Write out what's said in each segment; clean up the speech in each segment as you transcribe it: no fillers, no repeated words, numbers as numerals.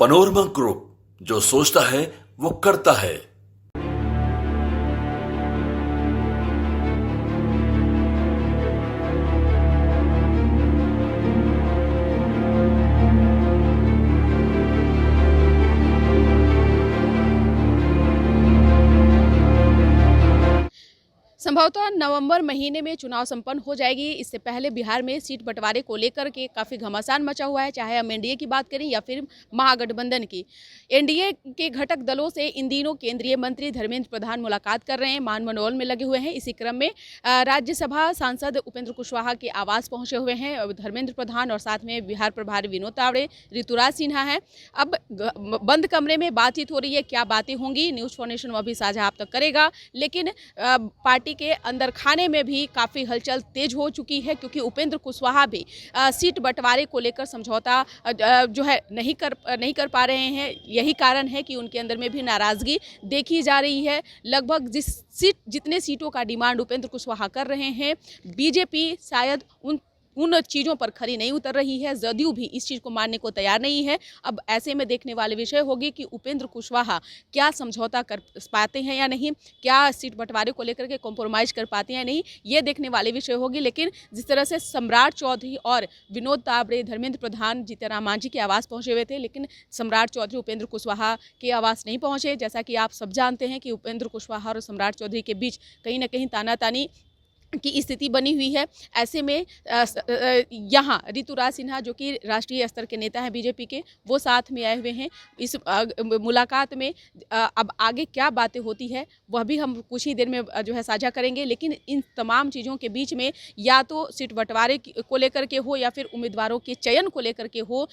Panorama group, जो सोचता है वो करता है। संभवतः नवंबर महीने में चुनाव संपन्न हो जाएगी। इससे पहले बिहार में सीट बंटवारे को लेकर के काफ़ी घमासान मचा हुआ है, चाहे हम एनडीए की बात करें या फिर महागठबंधन की। एनडीए के घटक दलों से इन दिनों केंद्रीय मंत्री धर्मेंद्र प्रधान मुलाकात कर रहे हैं, मान मनोरल में लगे हुए हैं। इसी क्रम में राज्यसभा सांसद उपेंद्र कुशवाहा के आवास पहुंचे हुए हैं धर्मेंद्र प्रधान, और साथ में बिहार प्रभारी विनोद तावड़े, ऋतुराज सिन्हा है। अब बंद कमरे में बातचीत हो रही है, क्या बातें होंगी न्यूज़ फाउंडेशन वो भी साझा आप तक करेगा। लेकिन पार्टी के अंदर खाने में भी काफ़ी हलचल तेज हो चुकी है, क्योंकि उपेंद्र कुशवाहा भी सीट बंटवारे को लेकर समझौता जो है नहीं कर पा रहे हैं। यही कारण है कि उनके अंदर में भी नाराज़गी देखी जा रही है। लगभग जितने सीटों का डिमांड उपेंद्र कुशवाहा कर रहे हैं, बीजेपी शायद उन चीज़ों पर खरी नहीं उतर रही है। जदयू भी इस चीज़ को मानने को तैयार नहीं है। अब ऐसे में देखने वाले विषय होगी कि उपेंद्र कुशवाहा क्या समझौता कर पाते हैं या नहीं, क्या सीट बंटवारे को लेकर के कॉम्प्रोमाइज़ कर पाते हैं या नहीं, ये देखने वाले विषय होगी। लेकिन जिस तरह से सम्राट चौधरी और विनोद तावड़े, धर्मेंद्र प्रधान, जीतन राम मांझी के आवास पहुंचे हुए थे, लेकिन सम्राट चौधरी उपेंद्र कुशवाहा के आवास नहीं पहुंचे। जैसा कि आप सब जानते हैं कि उपेंद्र कुशवाहा और सम्राट चौधरी के बीच कहीं ना कहीं तानातानी की स्थिति बनी हुई है। ऐसे में यहाँ ऋतुराज सिन्हा, जो कि राष्ट्रीय स्तर के नेता हैं बीजेपी के, वो साथ में आए हुए हैं इस मुलाकात में। अब आगे क्या बातें होती है वह भी हम कुछ ही देर में जो है साझा करेंगे। लेकिन इन तमाम चीज़ों के बीच में या तो सीट बंटवारे को लेकर के हो या फिर उम्मीदवारों के चयन को लेकर के हो,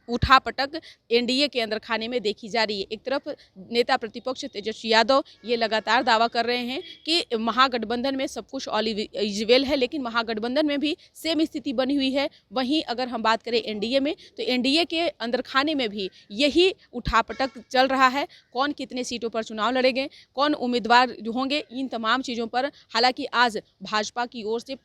उठापटक एनडीए के अंदर खाने में देखी जा रही है। एक तरफ नेता प्रतिपक्ष तेजस्वी यादव ये लगातार दावा कर रहे हैं कि महागठबंधन में सब कुछ ऑल इज वेल है, लेकिन महागठबंधन में भी सेम स्थिति बनी हुई है। वहीं अगर हम बात करें एनडीए में, तो एनडीए के अंदर खाने में भी यही उठापटक चल रहा है। कौन कितने सीटों पर चुनाव लड़ेंगे, कौन उम्मीदवार होंगे, इन तमाम चीज़ों पर हालांकि आज भाजपा की ओर से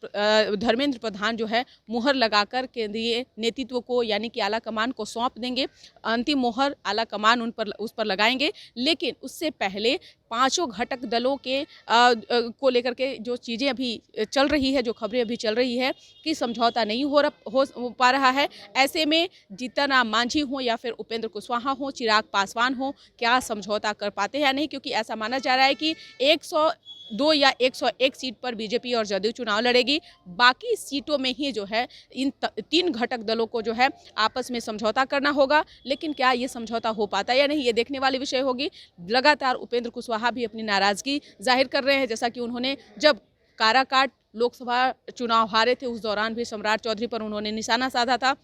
धर्मेंद्र प्रधान जो है मुहर लगाकर केंद्रीय नेतृत्व को यानी कि आला कमान को सौंप देंगे। अंतिम मोहर आला कमान उस पर लगाएंगे। लेकिन उससे पहले पांचों घटक दलों के को लेकर के जो चीज़ें अभी चल रही है, जो खबरें अभी चल रही है कि समझौता नहीं हो पा रहा है। ऐसे में जीतन राम मांझी हो या फिर उपेंद्र कुशवाहा हो, चिराग पासवान हो, क्या समझौता कर पाते हैं या नहीं, क्योंकि ऐसा माना जा रहा है कि 102 या 101 सीट पर बीजेपी और जदयू चुनाव लड़ेगी। बाकी सीटों में ही जो है इन तीन घटक दलों को जो है आपस में समझौता करना होगा। लेकिन क्या ये समझौता हो पाता है या नहीं, ये देखने वाली विषय होगी। लगातार उपेंद्र कुशवाहा भी अपनी नाराज़गी जाहिर कर रहे हैं, जैसा कि उन्होंने जब काराकाट लोकसभा चुनाव हारे थे उस दौरान भी सम्राट चौधरी पर उन्होंने निशाना साधा था।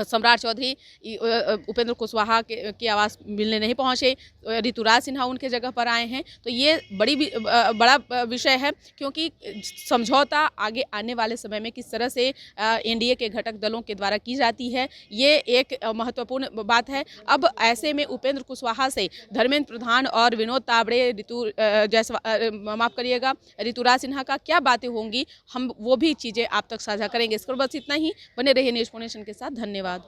सम्राट चौधरी उपेंद्र कुशवाहा के आवास मिलने नहीं पहुंचे, ऋतुराज सिन्हा उनके जगह पर आए हैं। तो ये बड़ा विषय है, क्योंकि समझौता आगे आने वाले समय में किस तरह से एनडीए के घटक दलों के द्वारा की जाती है, ये एक महत्वपूर्ण बात है। अब ऐसे में उपेंद्र कुशवाहा से धर्मेंद्र प्रधान और विनोद तावड़े, ऋतुराज सिन्हा का क्या बातें होंगी, हम वो भी चीज़ें आप तक साझा करेंगे। इस पर बस इतना ही। बने रहिए न्यूज़ फाउंडेशन के साथ। धन्यवाद।